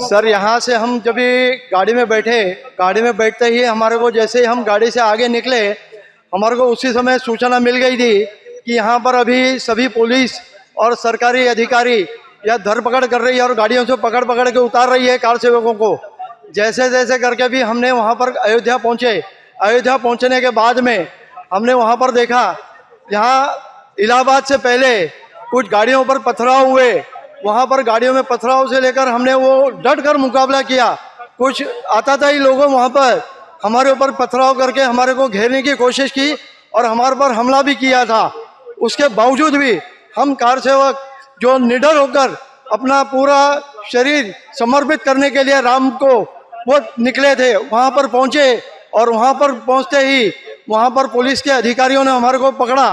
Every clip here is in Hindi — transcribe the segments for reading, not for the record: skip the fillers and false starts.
सर, यहाँ से हम जब भी गाड़ी में बैठे, गाड़ी में बैठते ही हमारे को जैसे ही हम गाड़ी से आगे निकले, हमारे को उसी समय सूचना मिल गई थी कि यहाँ पर अभी सभी पुलिस और सरकारी अधिकारी या धरपकड़ कर रही है और गाड़ियों से पकड़ पकड़ के उतार रही है कार सेवकों को। जैसे जैसे करके भी हमने वहाँ पर अयोध्या पहुँचे। अयोध्या पहुँचने के बाद में हमने वहाँ पर देखा, यहाँ इलाहाबाद से पहले कुछ गाड़ियों पर पथराव हुए। वहाँ पर गाड़ियों में पथराव से लेकर हमने वो डट कर मुकाबला किया। कुछ आताताई लोगों वहाँ पर हमारे ऊपर पथराव करके हमारे को घेरने की कोशिश की और हमारे पर हमला भी किया था। उसके बावजूद भी हम कार सेवक जो निडर होकर अपना पूरा शरीर समर्पित करने के लिए राम को वो निकले थे, वहाँ पर पहुँचे और वहाँ पर पहुँचते ही वहाँ पर पुलिस के अधिकारियों ने हमारे को पकड़ा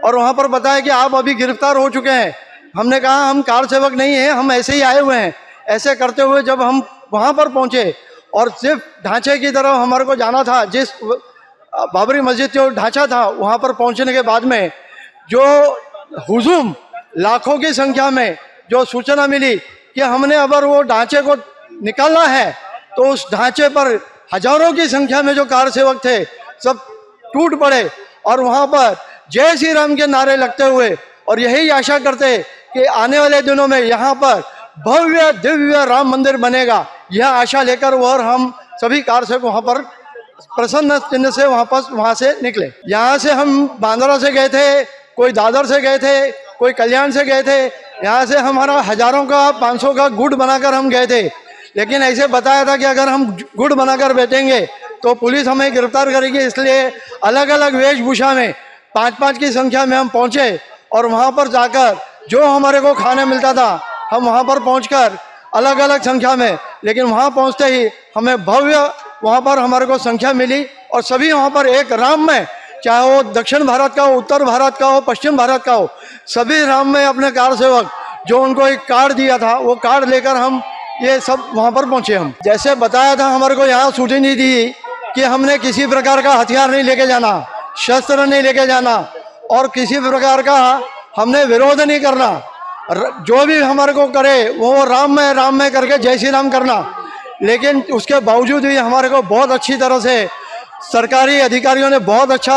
और वहाँ पर बताया कि आप अभी गिरफ्तार हो चुके हैं। हमने कहा हम कार सेवक नहीं हैं, हम ऐसे ही आए हुए हैं। ऐसे करते हुए जब हम वहाँ पर पहुँचे और सिर्फ ढांचे की तरफ हमारे को जाना था, जिस बाबरी मस्जिद जो ढांचा था, वहाँ पर पहुँचने के बाद में जो हुजूम लाखों की संख्या में जो सूचना मिली कि हमने अगर वो ढांचे को निकालना है तो उस ढांचे पर हजारों की संख्या में जो कार सेवक थे सब टूट पड़े और वहाँ पर जय श्री राम के नारे लगते हुए और यही आशा करते कि आने वाले दिनों में यहाँ पर भव्य दिव्य राम मंदिर बनेगा। यह आशा लेकर और हम सभी कार सेवक वहाँ पर प्रसन्न चिन्ह से वहाँ से निकले। यहाँ से हम बांद्रा से गए थे, कोई दादर से गए थे, कोई कल्याण से गए थे। यहाँ से हमारा हजारों का 500 का गुट बनाकर हम गए थे, लेकिन ऐसे बताया था कि अगर हम गुट बनाकर बैठेंगे तो पुलिस हमें गिरफ्तार करेगी। इसलिए अलग अलग वेशभूषा में 5-5 की संख्या में हम पहुँचे और वहाँ पर जाकर जो हमारे को खाने मिलता था हम वहाँ पर पहुँचकर अलग अलग संख्या में, लेकिन वहाँ पहुँचते ही हमें भव्य वहाँ पर हमारे को संख्या मिली और सभी वहाँ पर एक राम में, चाहे वो दक्षिण भारत का हो, उत्तर भारत का हो, पश्चिम भारत का हो, सभी राम में अपने कार सेवक जो उनको एक कार्ड दिया था वो कार्ड लेकर हम ये सब वहाँ पर पहुँचे। हम जैसे बताया था हमारे को यहाँ सूचना दी कि हमने किसी प्रकार का हथियार नहीं लेके जाना, शस्त्र नहीं लेके जाना और किसी प्रकार का हमने विरोध नहीं करना। जो भी हमारे को करे वो राम में करके जय श्री राम करना। लेकिन उसके बावजूद भी हमारे को बहुत अच्छी तरह से सरकारी अधिकारियों ने बहुत अच्छा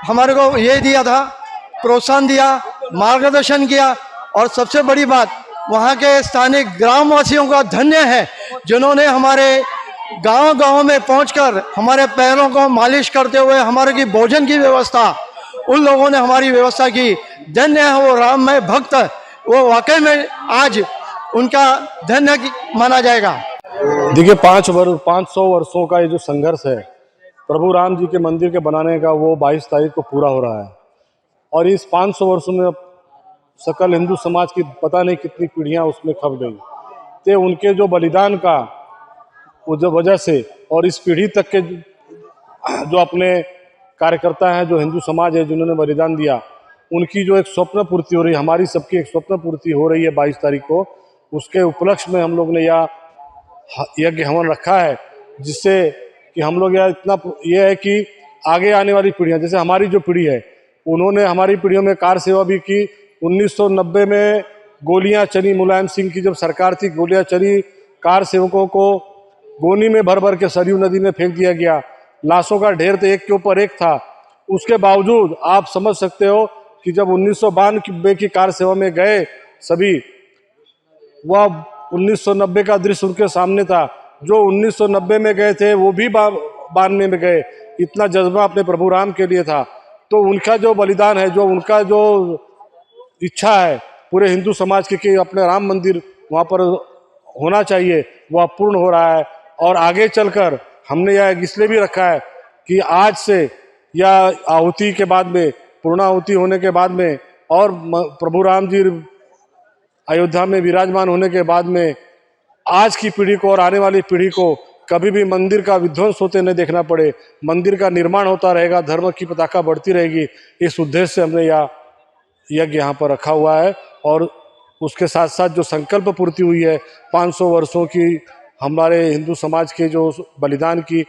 हमारे को ये दिया था, प्रोत्साहन दिया, मार्गदर्शन किया और सबसे बड़ी बात वहाँ के स्थानिक ग्रामवासियों का धन्य है जिन्होंने हमारे गांव में पहुंचकर हमारे पैरों को मालिश करते हुए हमारे की भोजन की व्यवस्था उन लोगों ने हमारी व्यवस्था की। धन्य है वो राममय भक्त, वो वाकई में आज उनका धन्य माना जाएगा। देखिए 500 वर्षों का ये जो संघर्ष है प्रभु राम जी के मंदिर के बनाने का, वो 22 तारीख को पूरा हो रहा है और इस 500 वर्षों में सकल हिंदू समाज की पता नहीं कितनी पीढ़ियां उसमें खप गई थे। उनके जो बलिदान का जो वजह से और इस पीढ़ी तक के जो अपने कार्यकर्ता हैं, जो हिंदू समाज है जिन्होंने बलिदान दिया, उनकी जो एक स्वप्न पूर्ति हो रही है, हमारी सबकी एक स्वप्न पूर्ति हो रही है 22 तारीख को। उसके उपलक्ष्य में हम लोग ने यह यज्ञ हवन रखा है, जिससे कि हम लोग यह इतना ये है कि आगे आने वाली पीढ़ियां, जैसे हमारी जो पीढ़ी है उन्होंने हमारी पीढ़ियों में कार सेवा भी की। 1990 में गोलियां चली, मुलायम सिंह की जब सरकार थी गोलियां चली, कार सेवकों को गोनी में भर भर के सरयू नदी में फेंक दिया गया। लाशों का ढेर तो एक के ऊपर एक था। उसके बावजूद आप समझ सकते हो कि जब 1992 की कार सेवा में गए सभी, वह 1990 का दृश्य उनके सामने था। जो 1990 में गए थे वो भी 92 में गए। इतना जज्बा अपने प्रभु राम के लिए था। तो उनका जो बलिदान है, जो उनका जो इच्छा है पूरे हिंदू समाज की कि अपने राम मंदिर वहाँ पर होना चाहिए, वह पूर्ण हो रहा है। और आगे चलकर हमने यह इसलिए भी रखा है कि आज से या आहुति के बाद में, पूर्णाहुति होने के बाद में और प्रभु राम जी अयोध्या में विराजमान होने के बाद में आज की पीढ़ी को और आने वाली पीढ़ी को कभी भी मंदिर का विध्वंस होते नहीं देखना पड़े, मंदिर का निर्माण होता रहेगा, धर्म की पताका बढ़ती रहेगी, इस उद्देश्य से हमने यह यज्ञ यहाँ पर रखा हुआ है। और उसके साथ साथ जो संकल्प पूर्ति हुई है 500 वर्षों की हमारे हिंदू समाज के जो बलिदान की,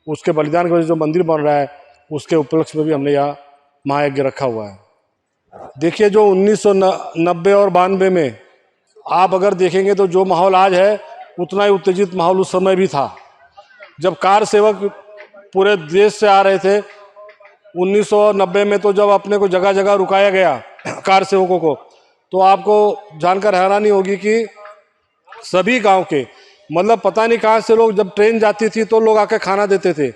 उसके बलिदान की वजह से जो मंदिर बन रहा है, उसके उपलक्ष्य में भी हमने यह महायज्ञ रखा हुआ है। देखिए, जो 1990 और 92 में आप अगर देखेंगे तो जो माहौल आज है उतना ही उत्तेजित माहौल उस समय भी था। जब कार सेवक पूरे देश से आ रहे थे 1990 में, तो जब अपने को जगह जगह रुकाया गया कार सेवकों को, तो आपको जानकर हैरानी होगी कि सभी गांव के, मतलब पता नहीं कहाँ से लोग, जब ट्रेन जाती थी तो लोग आके खाना देते थे।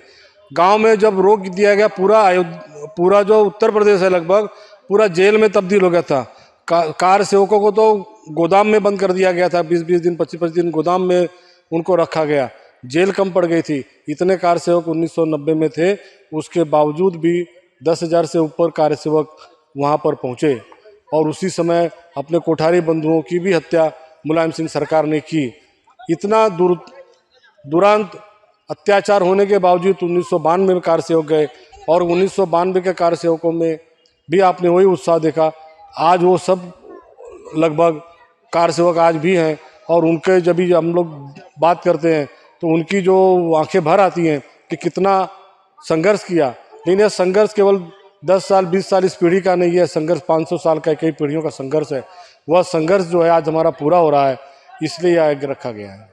गांव में जब रोक दिया गया, पूरा जो उत्तर प्रदेश है लगभग पूरा जेल में तब्दील हो गया था। कार सेवकों को तो गोदाम में बंद कर दिया गया था, 20-20 दिन 25-25 दिन गोदाम में उनको रखा गया, जेल कम पड़ गई थी। इतने कार सेवक 1990 में थे, उसके बावजूद भी 10,000 से ऊपर कार सेवक वहाँ पर पहुँचे। और उसी समय अपने कोठारी बंधुओं की भी हत्या मुलायम सिंह सरकार ने की। इतना दुरांत अत्याचार होने के बावजूद 1992 में कार सेवक गए, और 1992 के कार सेवकों में भी आपने वही उत्साह देखा। आज वो सब लगभग कार सेवक आज भी हैं, और उनके जब भी हम लोग बात करते हैं तो उनकी जो आंखें भर आती हैं कि कितना संघर्ष किया। लेकिन यह संघर्ष केवल 10 साल 20 साल इस पीढ़ी का नहीं है, संघर्ष 500 साल का, कई पीढ़ियों का संघर्ष है। वह संघर्ष जो है आज हमारा पूरा हो रहा है, इसलिए यह यज्ञ रखा गया है।